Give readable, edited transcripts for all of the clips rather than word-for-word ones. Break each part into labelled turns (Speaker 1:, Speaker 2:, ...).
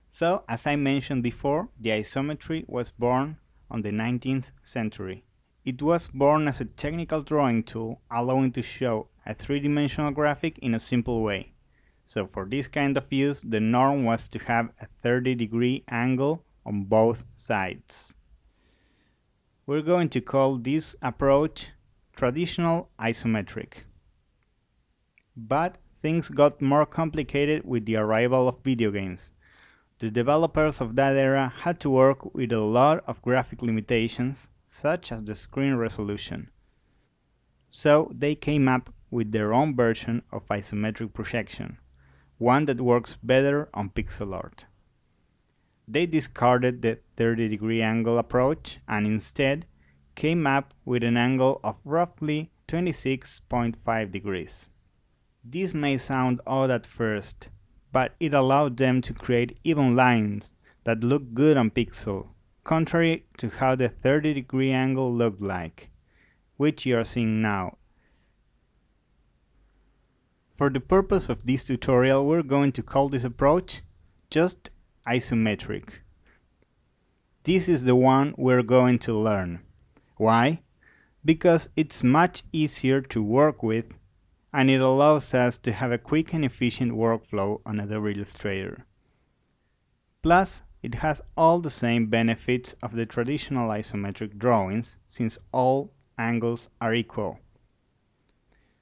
Speaker 1: So, as I mentioned before, the isometry was born on the 19th century. It was born as a technical drawing tool, allowing to show a three-dimensional graphic in a simple way. So for this kind of use, the norm was to have a 30-degree angle on both sides. We're going to call this approach traditional isometric. But things got more complicated with the arrival of video games. The developers of that era had to work with a lot of graphic limitations, such as the screen resolution. So they came up with their own version of isometric projection, one that works better on pixel art. They discarded the 30-degree angle approach and instead came up with an angle of roughly 26.5 degrees. This may sound odd at first, but it allowed them to create even lines that look good on pixel, contrary to how the 30-degree angle looked like, which you are seeing now. For the purpose of this tutorial, we're going to call this approach just isometric. This is the one we're going to learn. Why? Because it's much easier to work with and it allows us to have a quick and efficient workflow on Adobe Illustrator. Plus, it has all the same benefits of the traditional isometric drawings since all angles are equal.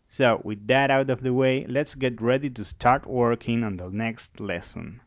Speaker 1: So, with that out of the way, let's get ready to start working on the next lesson.